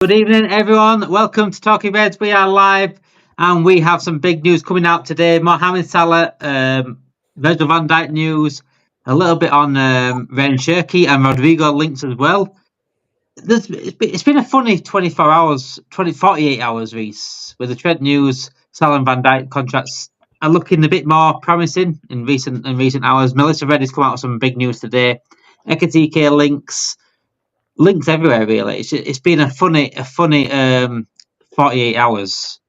Good evening, everyone. Welcome to Talking Reds. We are live, and we have some big news coming out today. Mohamed Salah, Virgil van Dijk news, a little bit on Rayan Cherki and Rodrygo links as well. It's been a funny 24 hours, 48 hours, Reese, with the Trent news. Salah and Van Dijk contracts are looking a bit more promising in recent hours. Melissa Reddy's come out with some big news today. Ekitike links everywhere, really. It's been a funny 48 hours.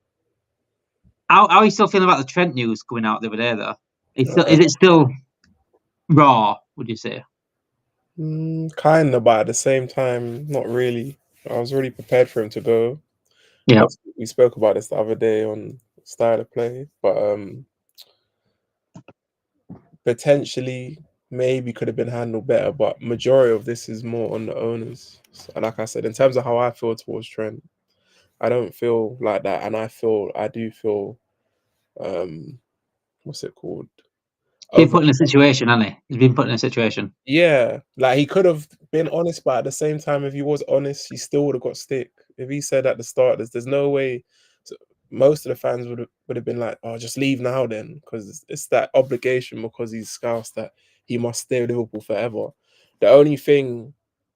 How are you still feeling about the Trent news coming out the other day, though? Is it still raw, would you say? Kind of, but at the same time, not really. I was already prepared for him to go. Yeah. We spoke about this the other day on style of play, but potentially maybe could have been handled better. But majority of this is more on the owners. And like I said, in terms of how I feel towards Trent, I don't feel like that, and I do feel, what's it called? He's been put in a situation, hasn't he? He's been put in a situation. Yeah, like he could have been honest, but at the same time, if he was honest, he still would have got stick. If he said at the start, there's no way. So most of the fans would have been like, "Oh, just leave now, then," because it's that obligation because he's Scouse that he must stay with Liverpool forever. The only thing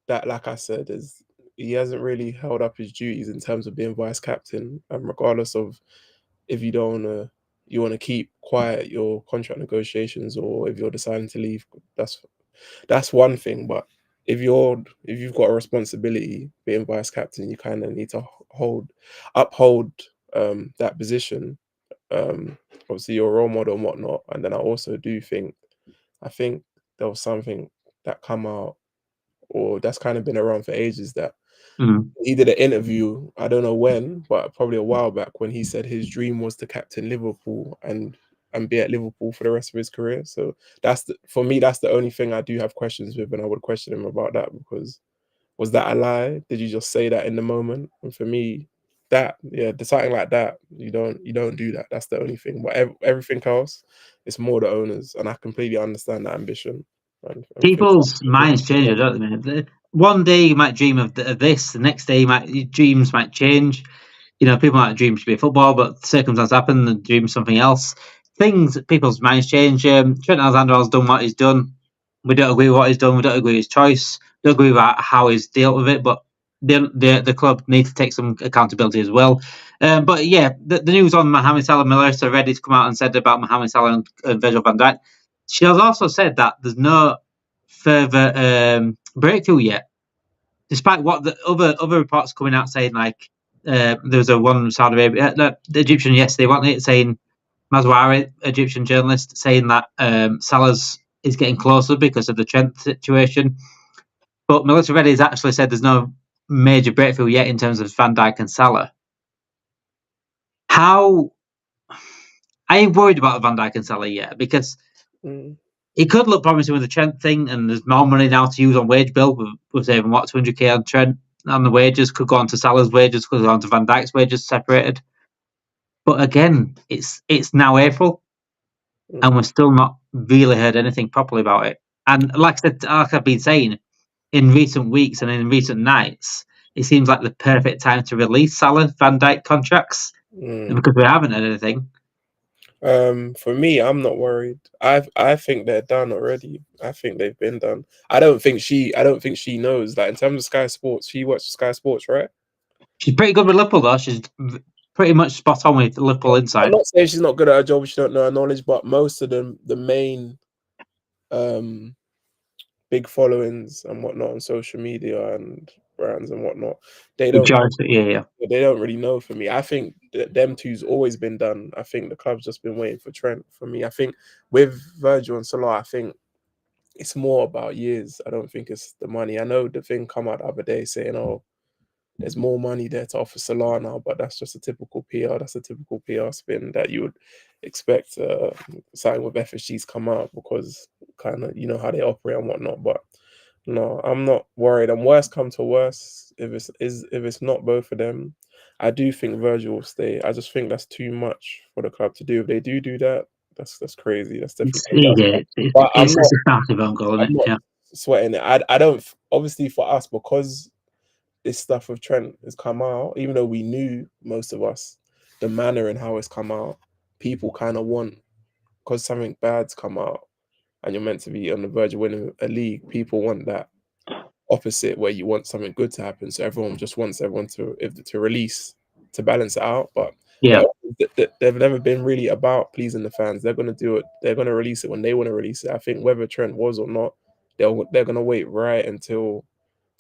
that, like I said, is he hasn't really held up his duties in terms of being vice captain, and regardless of if you don't you want to keep quiet your contract negotiations, or if you're deciding to leave, that's one thing. But if you've got a responsibility being vice captain, you kind of need to uphold that position. Obviously, you're a role model and whatnot. And then I think there was something that come out, or that's kind of been around for ages, that he did an interview, I don't know when, but probably a while back, when he said his dream was to captain Liverpool and be at Liverpool for the rest of his career. So for me, that's the only thing I do have questions with, and I would question him about that, because was that a lie? Did you just say that in the moment? And for me, something like that, you don't do that. That's the only thing. But everything else, it's more the owners, and I completely understand that ambition. And People's minds change, don't they? One day you might dream of this, the next day your dreams might change. You know, people might dream to be football, but circumstances happen and dream something else. People's minds change. Trent Alexander-Arnold's done what he's done. We don't agree with what he's done. We don't agree with his choice. We don't agree with how he's dealt with it. But the club need to take some accountability as well. But yeah, the news on Mohamed Salah, Melissa Reddy's come out and said about Mohamed Salah and Virgil van Dijk. She has also said that there's no further breakthrough yet, despite what the other reports coming out saying, like there was a one Saudi Arabia, the Egyptian yesterday, wasn't it, saying Mazwari, Egyptian journalist, saying that Salah's is getting closer because of the Trent situation. But Melissa Reddy has actually said there's no major breakthrough yet in terms of Van Dijk and Salah. How I ain't worried about Van Dijk and Salah yet, because it could look promising with the Trent thing, and there's more money now to use on wage bill. We're saving 200k on Trent, and the wages could go on to Salah's wages, could go on to Van Dijk's wages separated. But again, it's now April, and we're still not really heard anything properly about it. And like I've been saying, in recent weeks and in recent nights, it seems like the perfect time to release Salah Van Dijk contracts, because we haven't heard anything. For me, I'm not worried. I think they're done already. I think they've been done. I don't think she knows. Like, in terms of Sky Sports, she watches Sky Sports, right? She's pretty good with Liverpool, though. She's pretty much spot on with Liverpool inside. I'm not saying she's not good at her job, she don't know her knowledge, but most of them, the main big followings and whatnot on social media and brands and whatnot, they don't really know. For me, I think them two's always been done. I think the club's just been waiting for Trent. For me, I think with Virgil and Salah, I think it's more about years. I don't think it's the money. I know the thing come out the other day saying, "Oh, there's more money there to offer Salah now," but that's just a typical PR. That's a typical PR spin that you would expect something with FSG's come out, because kind of, you know how they operate and whatnot. But no, I'm not worried. And worst come to worst, if it's not both of them, I do think Virgil will stay. I just think that's too much for the club to do. If they do that, that's crazy. That's definitely. It's a starting goal, isn't it? Sweating it. I don't, obviously for us, because this stuff with Trent has come out, even though we knew, most of us, the manner and how it's come out, people kind of want, because something bad's come out and you're meant to be on the verge of winning a league, people want that opposite where you want something good to happen. So everyone just wants everyone to release, to balance it out. But Yeah. they've never been really about pleasing the fans. They're going to do it. They're going to release it when they want to release it. I think whether Trent was or not, they're going to wait right until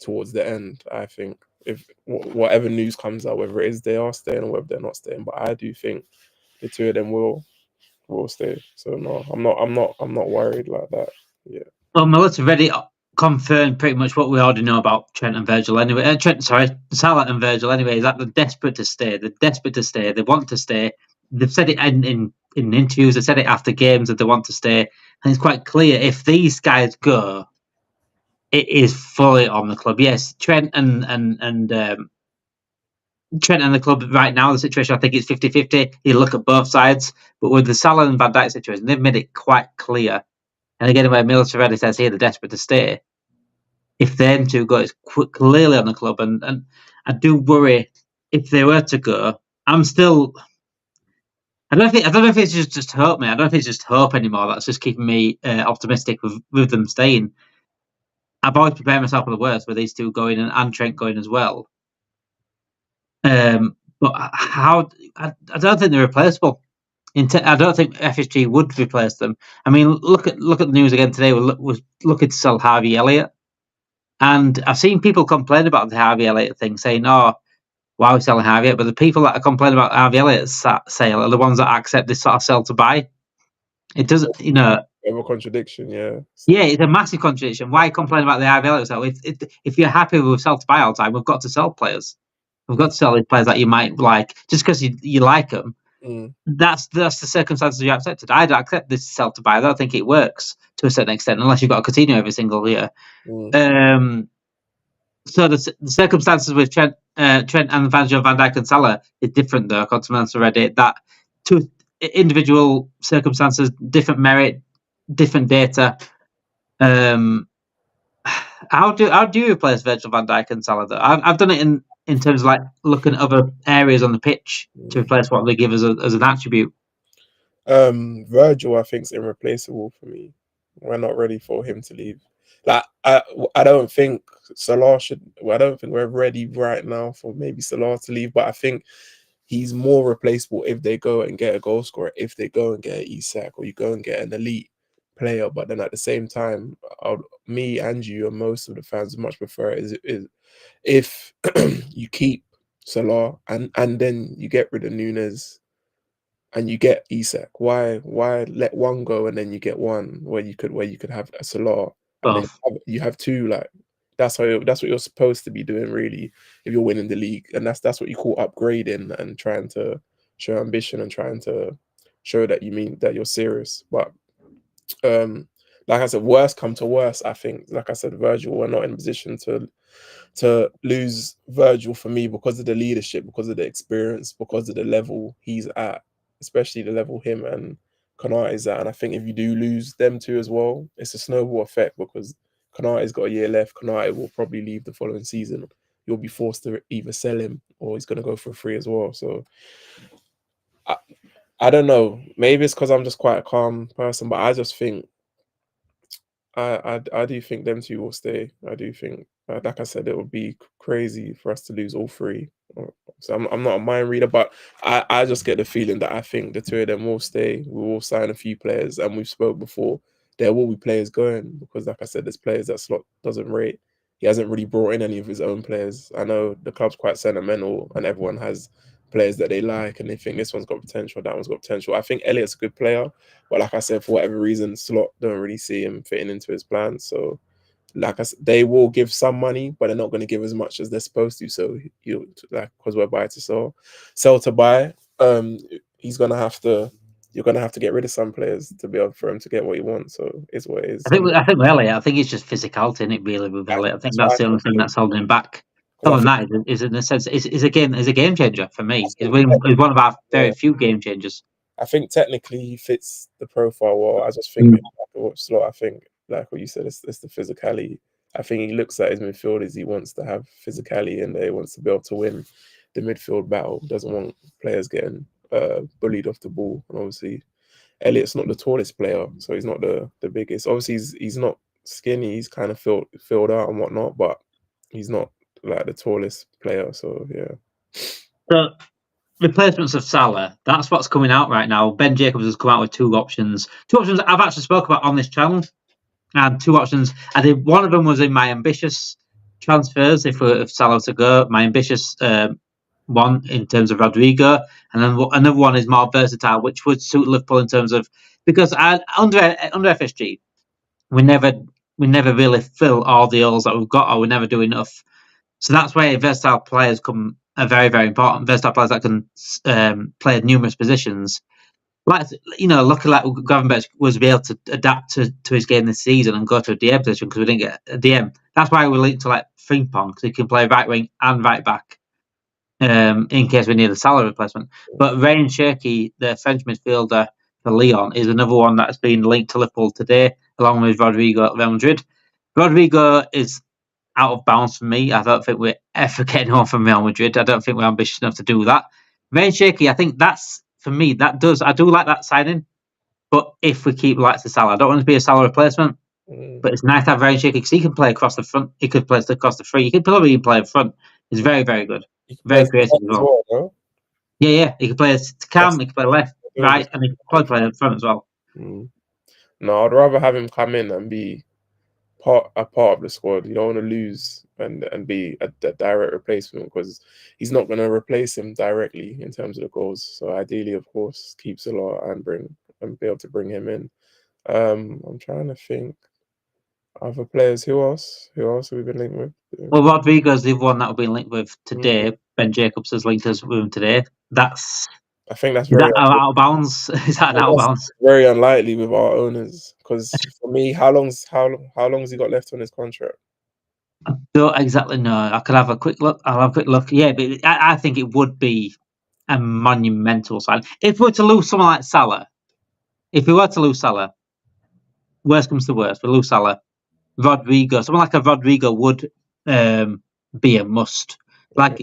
towards the end. I think if whatever news comes out, whether it is they are staying or whether they're not staying, but I do think the two of them will stay. So no, I'm not worried like that. Yeah. Well, Melissa already confirmed pretty much what we already know about Trent and Virgil anyway. Salah and Virgil anyway, is that they're desperate to stay. They're desperate to stay. They want to stay. They've said it in interviews. They said it after games that they want to stay. And it's quite clear if these guys go, it is fully on the club. Yes, Trent and the club right now, the situation, I think it's 50-50. You look at both sides. But with the Salah and Van Dijk situation, they've made it quite clear. And again, where Mills already says here they're desperate to stay. If them two go, it's clearly on the club. And I do worry if they were to go. I'm still... I don't know if it's just hope, mate. I don't know if it's just hope anymore. That's just keeping me optimistic with them staying. I've always prepared myself for the worst with these two going and Trent going as well. But how? I don't think they're replaceable. I don't think FSG would replace them. I mean, look at the news again today. We're looking to sell Harvey Elliot, and I've seen people complain about the Harvey Elliot thing, saying, "Oh, why are we selling Harvey Elliot?" But the people that are complaining about Harvey Elliot's sale are the ones that accept this sort of sell to buy. It doesn't, a contradiction, yeah. Yeah, it's a massive contradiction. Why complain about the Harvey Elliot sale? If you're happy with sell to buy all the time, we've got to sell players. We've got to sell these players that you might like just because you like them. That's the circumstances you accepted. I don't accept this sell to buy. I don't think it works to a certain extent unless you've got a Coutinho every single year. So the circumstances with Trent and Virgil, Van Dijk and Salah is different though. Continental already that two individual circumstances, different merit, different data. How do you replace Virgil, Van Dijk and Salah though? I've done it in terms of like looking at other areas on the pitch to replace what they give as an attribute. Virgil, I think, is irreplaceable for me. We're not ready for him to leave. Like I don't think Salah should. I don't think we're ready right now for maybe Salah to leave. But I think he's more replaceable if they go and get a goal scorer, if they go and get an Isak, or you go and get an elite player. But then at the same time, me and you and most of the fans much prefer is if you keep Salah and then you get rid of Nunes and you get Isak. Why let one go and then you get one where you could have a Salah and then you have two? Like that's what you're supposed to be doing really if you're winning the league, and that's what you call upgrading and trying to show ambition and trying to show that you mean that you're serious. But like I said, worst come to worst, I think, like I said, Virgil, we're not in a position to lose Virgil for me because of the leadership, because of the experience, because of the level he's at, especially the level him and Konate is at. And I think if you do lose them two as well, it's a snowball effect because Konate's got a year left. Konate will probably leave the following season. You'll be forced to either sell him or he's going to go for free as well. So I don't know. Maybe it's because I'm just quite a calm person, but I just think I do think them two will stay. I do think, like I said, it would be crazy for us to lose all three. So I'm not a mind reader, but I just get the feeling that I think the two of them will stay. We will sign a few players, and we've spoke before. There will be players going because, like I said, there's players that Slot doesn't rate. He hasn't really brought in any of his own players. I know the club's quite sentimental, and everyone has players that they like, and they think this one's got potential, that one's got potential. I think Elliot's a good player, but like I said, for whatever reason, Slot don't really see him fitting into his plans. So, like I said, they will give some money, but they're not going to give as much as they're supposed to. So, because we're buy to sell to buy, he's gonna have to. You're gonna have to get rid of some players to be able for him to get what he wants. So it's what it is. I think with Elliot, I think it's just physicality in it really with Elliot. I think that's the only thing that's holding him back. Other than that, is in a sense, is a game changer for me. He's one of our very few game changers. I think technically he fits the profile well. I just think Slot, I think like what you said, it's the physicality. I think he looks at his midfielders. He wants to have physicality in there. He wants to be able to win the midfield battle. Doesn't want players getting bullied off the ball. And obviously, Elliot's not the tallest player, so he's not the biggest. Obviously, he's not skinny. He's kind of filled out and whatnot, but he's not like the tallest player. So yeah. So replacements of Salah, that's what's coming out right now. Ben Jacobs has come out with two options. Two options I've actually spoke about on this channel. And two options. I did one of them was in my ambitious transfers. If Salah was to go, my ambitious one in terms of Rodrygo, and then another one is more versatile, which would suit Liverpool in terms of because under FSG we never really fill all the holes that we've got, or we never do enough. So that's where versatile players are very, very important. Versatile players that can play at numerous positions. Like, lucky like Gravenberch was able to adapt to his game this season and go to a DM position because we didn't get a DM. That's why we linked to like Frimpong because he can play right wing and right back in case we need a Salah replacement. But Rayan Cherki, the French midfielder for Lyon, is another one that's been linked to Liverpool today, along with Rodrygo at Real Madrid. Rodrygo is out of bounds for me. I don't think we're ever getting on from Real Madrid. I don't think we're ambitious enough to do that. Rayan Cherki, I think that's, for me, I do like that signing. But if we keep likes of Salah, I don't want to be a Salah replacement. But it's nice to have Rayan Cherki because he can play across the front. He could play across the free. He could probably even play up front. He's very, very good. Very creative as well. No? Yeah. He can play cam, he can play left, right, and he can probably play up front as well. No, I'd rather have him come in and be a part of the squad. You don't want to lose and be a direct replacement because he's not going to replace him directly in terms of the goals. So ideally, of course, keep Salah and be able to bring him in. I'm trying to think other players. Who else have we been linked with? Well, Rodrygo's the one that we've been linked with today. Ben Jacobs has linked us with him today. I think that's very out of bounds. Is that an out of bounds? Very unlikely with our owners because for me, how long's he got left on his contract? I don't exactly know. I could have a quick look. I'll have a quick look. Yeah, but I think it would be a monumental sign if we were to lose someone like Salah. If we were to lose Salah, worst comes to worst, we lose Salah. Rodrygo, someone like a Rodrygo would be a must. Like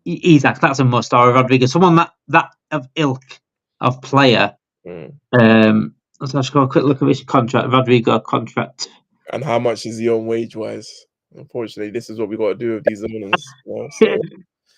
Isaac, that's a must, or a Rodrygo, someone that of ilk of player. Let's just go a quick look at his contract. Rodrygo contract. And how much is he on wage wise? Unfortunately, this is what we got to do with these owners. So.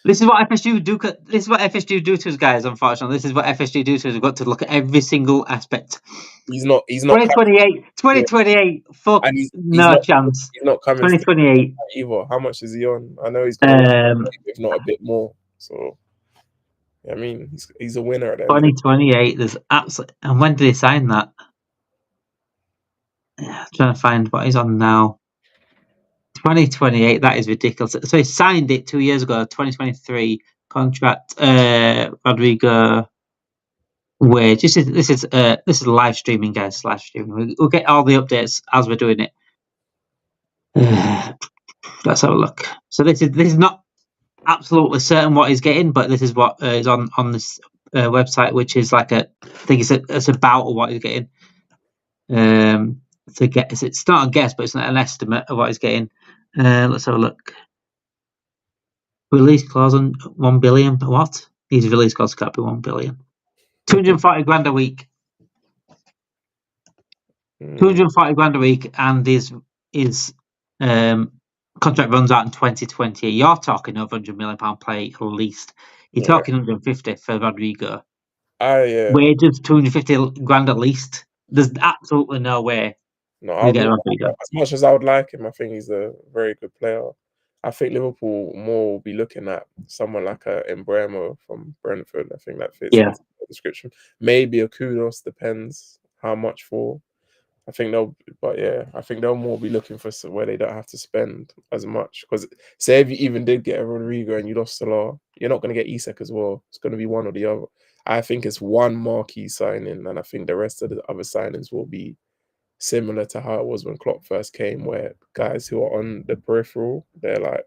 This is what FSG do. This is what FSG do to us, guys. Unfortunately, this is what FSG do to us. We've got to look at every single aspect. He's not. 2028. Fuck, no chance. He's not coming. 2028 either. How much is he on? I know he's going if not a bit more. So, I mean, he's a winner at that. 2028. There's absolutely. And when did he sign that? I'm trying to find what he's on now. 2028. That is ridiculous. So he signed it 2 years ago. 2023 contract. Rodrygo wage. This is live streaming, guys. Live streaming. We'll get all the updates as we're doing it. Let's have a look. So this is not absolutely certain what he's getting, but this is what is on this website, which is like I think it's about what he's getting. It's not a guess, but it's an estimate of what he's getting. Let's have a look. Release clause on 1 billion. What? His release clause can't be 1 billion. 240 grand a week. 240 grand a week, and his contract runs out in 2020. You're talking over £100 million play at least. You're talking 150 for Rodrygo. Wages 250 grand at least. There's absolutely no way. No, as much as I would like him, I think he's a very good player. I think Liverpool more will be looking at someone like a Mbeumo from Brentford. I think that fits the description. Maybe a Kudos, depends how much for. I think they'll more be looking for where they don't have to spend as much. Because say if you even did get a Rodrygo and you lost Salah, you're not going to get Isak as well. It's going to be one or the other. I think it's one marquee signing, and I think the rest of the other signings will be similar to how it was when Klopp first came, where guys who are on the peripheral, they're like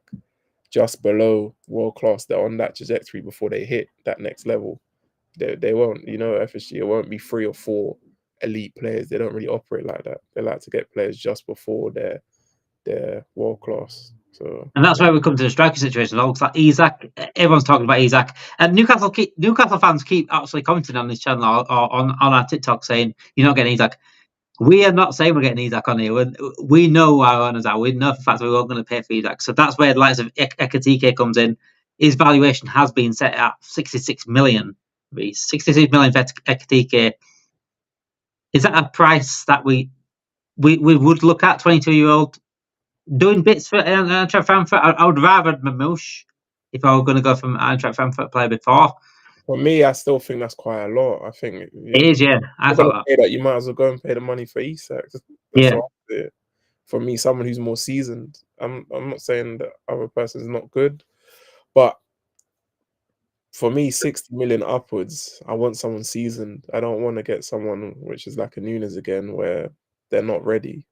just below world class. They're on that trajectory before they hit that next level. They won't, FSG, it won't be 3 or 4 elite players. They don't really operate like that. They like to get players just before they're they're world class. So, and that's where we come to the striker situation. Like Isak, everyone's talking about Isak, and Newcastle fans keep actually commenting on this channel or on our TikTok saying you're not getting Isak. We are not saying we're getting Isak on here. We know our owners are. We know for the fact that we weren't going to pay for Isak. So that's where the likes of Ekitike comes in. His valuation has been set at 66 million. 66 million for Ekitike. Is that a price that we would look at? 22-year-old doing bits for Eintracht Frankfurt. I would rather Mamouche if I were going to go from Eintracht Frankfurt player before. For me, I still think that's quite a lot. I think It is, yeah. I thought that you might as well go and pay the money for Isak. Yeah. For me, someone who's more seasoned. I'm not saying that other person's not good, but for me, 60 million upwards, I want someone seasoned. I don't want to get someone which is like a Nunes again, where they're not ready.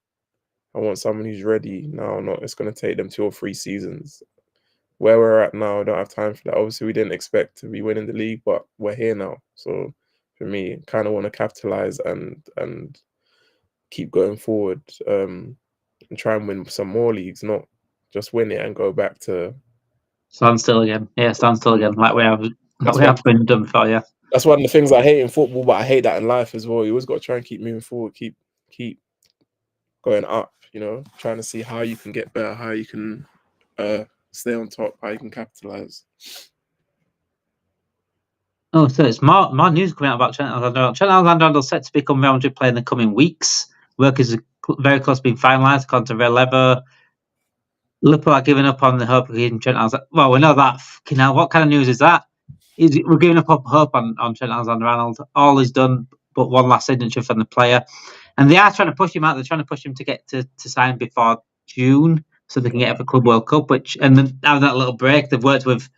I want someone who's ready now. Not it's going to take them 2 or 3 seasons. Where we're at now, I don't have time for that. Obviously, we didn't expect to be winning the league, but we're here now. So for me, kind of want to capitalize and keep going forward and try and win some more leagues, not just win it and go back to stand still again. Yeah, stand still again, like we have been done before. Yeah, that's one of the things I hate in football, but I hate that in life as well. You always got to try and keep moving forward, keep going up. You know, trying to see how you can get better, how you can stay on top, how you can capitalize. Oh, so it's more news coming out about Trent Alexander-Arnold. Trent Alexander-Arnold set to become Real Madrid player in the coming weeks. Work is very close to being finalised, according to Real Lever. Liverpool are giving up on the hope of getting Trent Alexander. Well, we know that. Now, what kind of news is that? We're giving up hope on Trent Alexander-Arnold. All is done, but one last signature from the player, and they are trying to push him out. They're trying to push him to get to sign before June, so they can get for Club World Cup. And then have that little break. They've worked with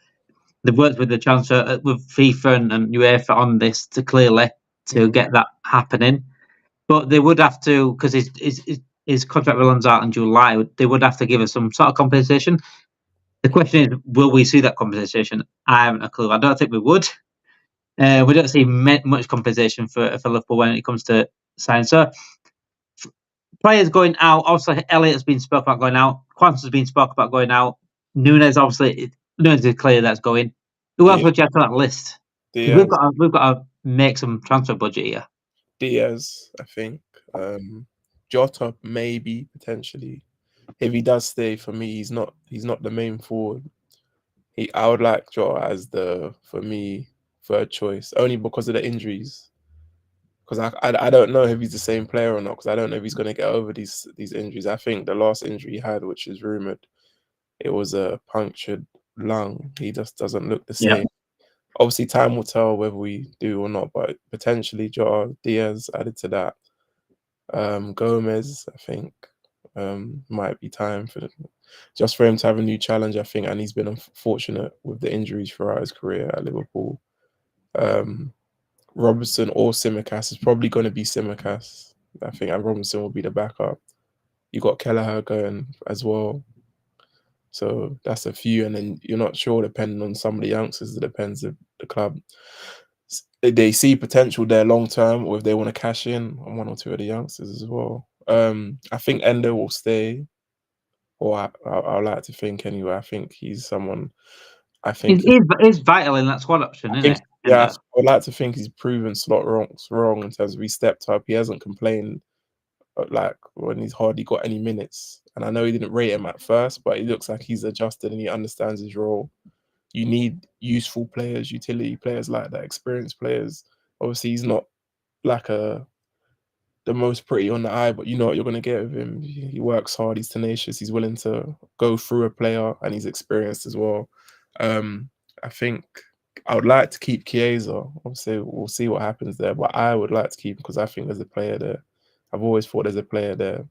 the transfer with FIFA and UEFA on this to get that happening. But they would have to, because his contract runs out in July. They would have to give us some sort of compensation. The question is, will we see that compensation? I haven't a clue. I don't think we would. We don't see much compensation for Liverpool when it comes to signing. So players going out. Obviously, Elliot's been spoke about going out. Quantas has been spoke about going out. Nunes is clear that's going. Who else would you have on that list? We've got to make some transfer budget here. Diaz, I think. Jota, maybe potentially. If he does stay, for me, he's not the main forward. I would like Jota as for me, third choice, only because of the injuries. Because I don't know if he's the same player or not. Because I don't know if he's going to get over these injuries. I think the last injury he had, which is rumored, it was a punctured lung. He just doesn't look the same. Yeah. Obviously, time will tell whether we do or not. But potentially, Jota, Diaz added to that. Gomez, I think, might be time for him to have a new challenge, I think, and he's been unfortunate with the injuries throughout his career at Liverpool. Robertson or Tsimikas is probably going to be Tsimikas. I think Robertson will be the backup. You got Kelleher going as well. So that's a few, and then you're not sure, depending on some of the youngsters. It depends if the club they see potential there long term, or if they want to cash in on one or two of the youngsters as well. I think Endo will stay, or I like to think anyway. I think he's someone. I think he's vital in that squad option, isn't it? Yeah, I would like to think he's proven slot wrong in terms of he stepped up. He hasn't complained like when he's hardly got any minutes. And I know he didn't rate him at first, but it looks like he's adjusted and he understands his role. You need useful players, utility players like that, experienced players. Obviously, he's not like the most pretty on the eye, but you know what you're going to get with him. He works hard, he's tenacious, he's willing to go through a player, and he's experienced as well. I think I would like to keep Chiesa. Obviously, we'll see what happens there, but I would like to keep him because I think there's a player there. I've always thought there's a player there.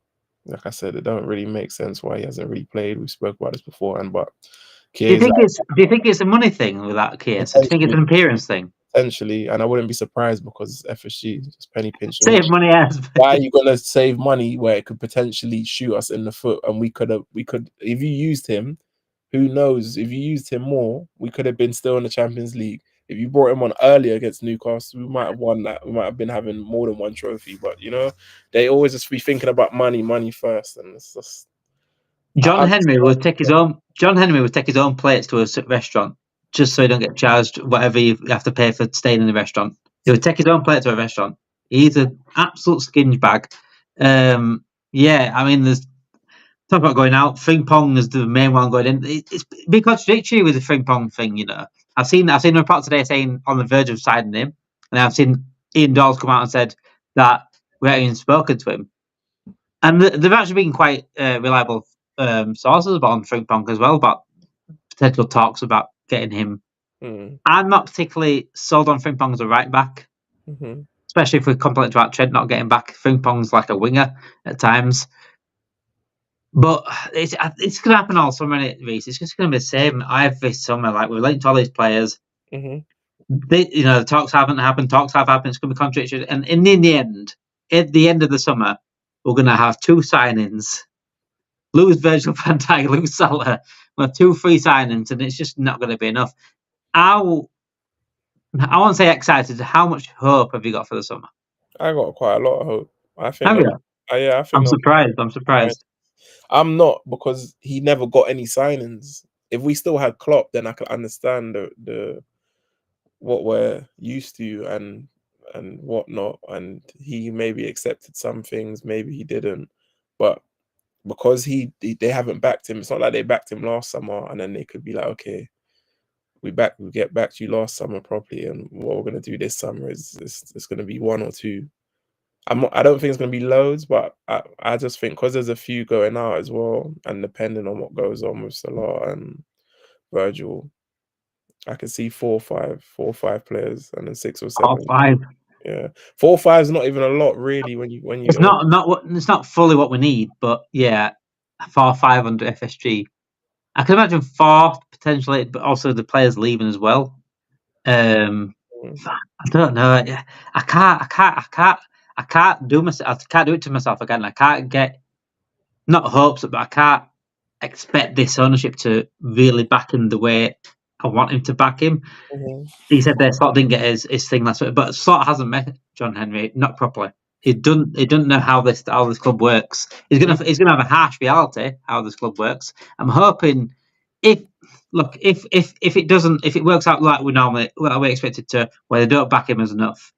Like I said, it don't really make sense why he hasn't really played. We spoke about this before, but Chiesa, do you think it's a money thing with that Chiesa? Do you think it's an appearance thing? Potentially, and I wouldn't be surprised because FSG just penny pinching. Save money, as why are you gonna save money where it could potentially shoot us in the foot? And we could if you used him, who knows? If you used him more, we could have been still in the Champions League. If you brought him on earlier against Newcastle, we might have won that. We might have been having more than one trophy. But you know, they always just be thinking about money first, and it's just John I Henry would take his own plates to a restaurant just so he don't get charged whatever you have to pay for staying in the restaurant. He would take his own plate to a restaurant. He's an absolute skinge bag. Yeah, I mean, there's talk about going out. Frimpong is the main one going in. It's a bit contradictory with the Frimpong thing, you know. I've seen a report today saying on the verge of signing him, and I've seen Ian Dawes come out and said that we haven't even spoken to him. And they've actually been quite reliable sources about Frimpong as well, about potential talks about getting him. I'm not particularly sold on Frimpong as a right back, especially if we're complaining about Trent not getting back. Frimpong's like a winger at times. But it's going to happen all summer, Reece. It's just going to be the same every summer. Like, we're linked to all these players. The talks haven't happened. Talks have happened. It's going to be contradictory. And in the end, at the end of the summer, we're going to have 2 signings. Lose Virgil van Dijk, lose Salah. We'll have 2 free signings, and it's just not going to be enough. I won't say excited. How much hope have you got for the summer? I got quite a lot of hope. I think. Have you? I think. I'm surprised. I'm not, because he never got any signings. If we still had Klopp, then I could understand the what we're used to and whatnot. And he maybe accepted some things, maybe he didn't. But because they haven't backed him, it's not like they backed him last summer and then they could be like, okay, we get back to you last summer properly, and what we're gonna do this summer is it's gonna be 1 or 2. I don't think it's going to be loads, but I just think because there's a few going out as well, and depending on what goes on with Salah and Virgil, I can see 4 or 5 players, and then 6 or 7. 5. Yeah, 4 or 5 is not even a lot, really. When you it's not fully what we need, but yeah, 4 or 5 under FSG. I can imagine 4 potentially, but also the players leaving as well. I don't know. I can't do it to myself again. I can't get not hopes, but I can't expect this ownership to really back him the way I want him to back him. He said that Slot didn't get his thing last week, but Slot hasn't met John Henry, not properly. He doesn't know how this club works. He's gonna have a harsh reality how this club works. I'm hoping if it works out like we expect it to, where they don't back him as enough,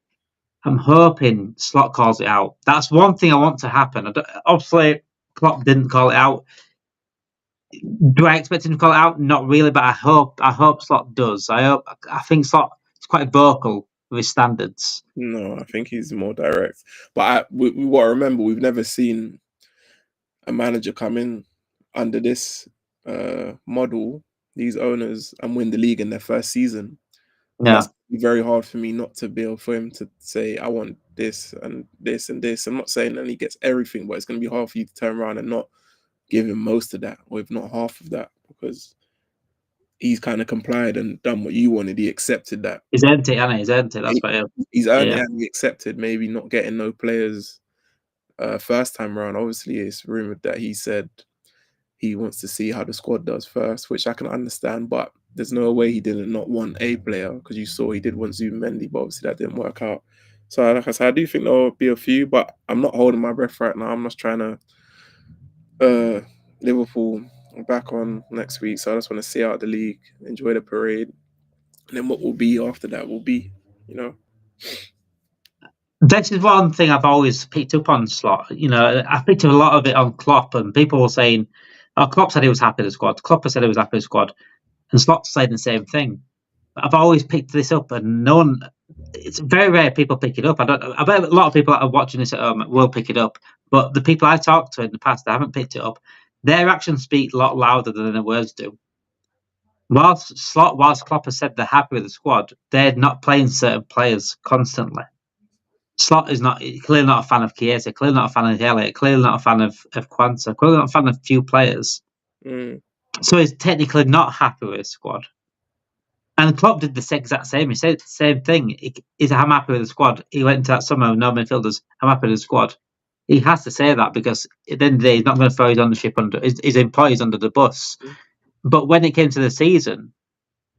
I'm hoping Slot calls it out. That's one thing I want to happen. Obviously, Klopp didn't call it out. Do I expect him to call it out? Not really, but I hope Slot does. I think Slot is quite vocal with his standards. No, I think he's more direct. But we got to remember, we've never seen a manager come in under this model, these owners, and win the league in their first season. Yeah. That's very hard for me not to be able for him to say, I want this and this and this. I'm not saying that he gets everything, but it's going to be hard for you to turn around and not give him most of that, or if not half of that, because he's kind of complied and done what you wanted. He accepted that. He's earned it, hasn't he? He's earned it. That's what he's earned it, and he accepted maybe not getting no players first time around. Obviously, it's rumored that he said he wants to see how the squad does first, which I can understand, but there's no way he didn't not want a player, because you saw he did want Zubimendi, but obviously that didn't work out. So like I said, I do think there will be a few, but I'm not holding my breath right now. I'm just trying to Liverpool back on next week, so I just want to see out the league, enjoy the parade, and then what will be after that will be, you know. This is one thing I've always picked up on Slot. You know, I picked up a lot of it on Klopp, and people were saying, "Oh, Klopp said he was happy with the squad. Klopp said he was happy with the squad," and Slot saying the same thing. But I've always picked this up, and no one. It's very rare people pick it up. I bet a lot of people that are watching this at home will pick it up, but the people I've talked to in the past that haven't picked it up, their actions speak a lot louder than their words do. Whilst Klopp has said they're happy with the squad, they're not playing certain players constantly. Slot is clearly not a fan of Chiesa, clearly not a fan of Elliot, clearly not a fan of Quanta, clearly not a fan of few players. So he's technically not happy with his squad. And Klopp did the exact same. He said the same thing. He said, I'm happy with the squad. He went into that summer with no midfielders. I'm happy with the squad. He has to say that, because at the end of the day, he's not going to throw his ownership under his employees under the bus. But when it came to the season,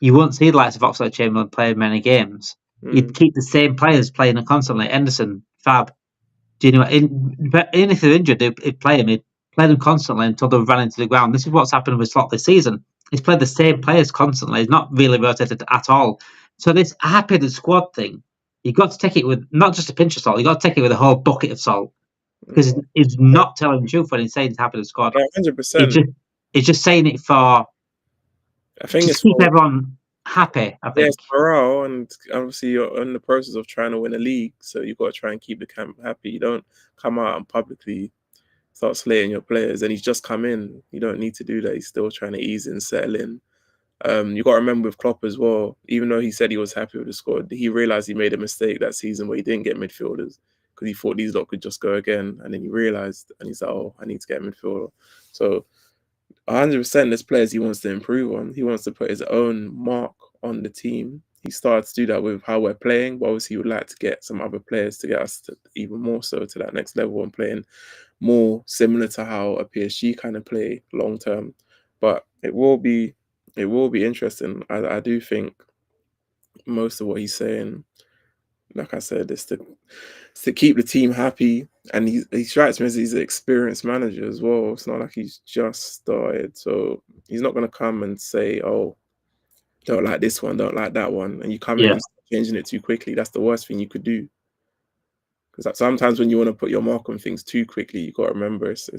you won't see the likes of Oxlade-Chamberlain playing many games. You'd keep the same players playing constantly. Henderson, Fab, Gino. Even if they're injured, he'd play him. He'd played them constantly until they ran into the ground. This is what's happened with Slot this season. He's played the same players constantly. He's not really rotated at all. So this happy the squad thing, you've got to take it with not just a pinch of salt. You've got to take it with a whole bucket of salt, because he's not telling the truth when he's saying he's happy the squad. 100%. He's just saying it for. I think it's keep everyone happy. I think. Yeah, it's morale, and obviously you're in the process of trying to win a league, so you've got to try and keep the camp happy. You don't come out and publicly start slating your players, and he's just come in. You don't need to do that. He's still trying to ease in, settle in. You got to remember with Klopp as well, even though he said he was happy with the squad, he realised he made a mistake that season where he didn't get midfielders, because he thought these lot could just go again, and then he realised, and he's like, oh, I need to get a midfielder. So 100% there's players he wants to improve on. He wants to put his own mark on the team. He started to do that with how we're playing, but obviously he would like to get some other players to get us to even more so to that next level and playing more similar to how a PSG kind of play long term. But it will be interesting. I do think most of what he's saying, like I said, is to keep the team happy. And he strikes me as he's an experienced manager as well. It's not like he's just started. So he's not going to come and say, oh, don't like this one, don't like that one. And you come in and start changing it too quickly. That's the worst thing you could do. Because sometimes when you want to put your mark on things too quickly, you got to remember it's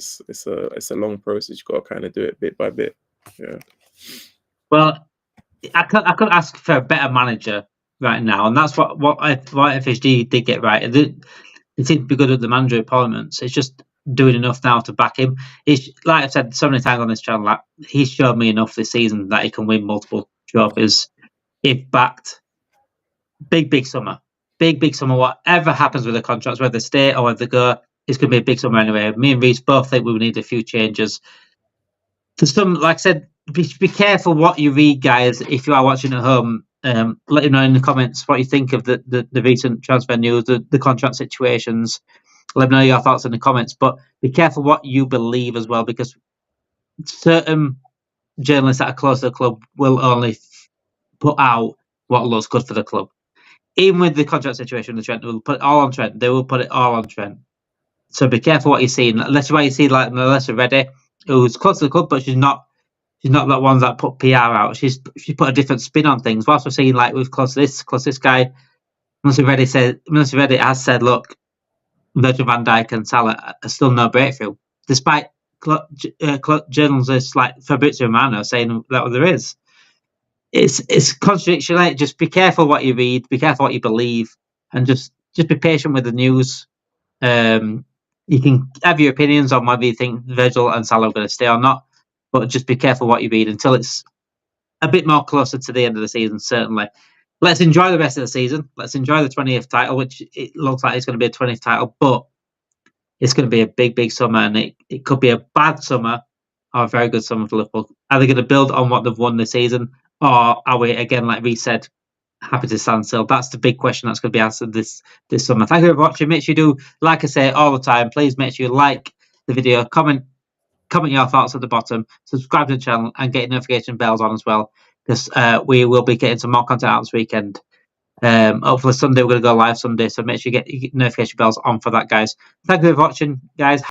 a long process. You got to kind of do it bit by bit. Yeah. Well, I could ask for a better manager right now, and that's what FSG did get right. It seemed to be good at the manager appointments. It's just doing enough now to back him. It's like I've said so many times on this channel, like, he's showed me enough this season that he can win multiple trophies if backed. Big summer. Big summer. Whatever happens with the contracts, whether they stay or whether they go, it's going to be a big summer anyway. Me and Reece both think we will need a few changes. For some, like I said, be careful what you read, guys. If you are watching at home, let me know in the comments what you think of the recent transfer news, the contract situations. Let me know your thoughts in the comments. But be careful what you believe as well, because certain journalists that are close to the club will only put out what looks good for the club. Even with the contract situation, the Trent will put it all on Trent. They will put it all on Trent. So be careful what you see. Unless you see like Melissa Reddy, who's close to the club, but she's not that one that put PR out. She's put a different spin on things. Whilst we're seeing like with close this guy, Melissa Reddy has said, look, Virgil van Dijk and Salah are still no breakthrough, despite journalists like Fabrizio Romano saying that there is. It's contradiction. Like, just be careful what you read, be careful what you believe, and just be patient with the news. You can have your opinions on whether you think Virgil and Salah are going to stay or not, but just be careful what you read until it's a bit more closer to the end of the season, certainly. Let's enjoy the rest of the season. Let's enjoy the 20th title, which it looks like it's going to be a 20th title, but it's going to be a big summer, and it could be a bad summer or a very good summer for Liverpool. Are they going to build on what they've won this season, or are we, again, like we said, happy to stand still? That's the big question that's going to be answered this summer. Thank you for watching. Make sure you do, like I say all the time, please make sure you like the video, comment your thoughts at the bottom, subscribe to the channel, and get notification bells on as well, because we will be getting some more content out this weekend. Hopefully Sunday we're going to go live Sunday, so make sure you get notification bells on for that, guys. Thank you for watching, guys.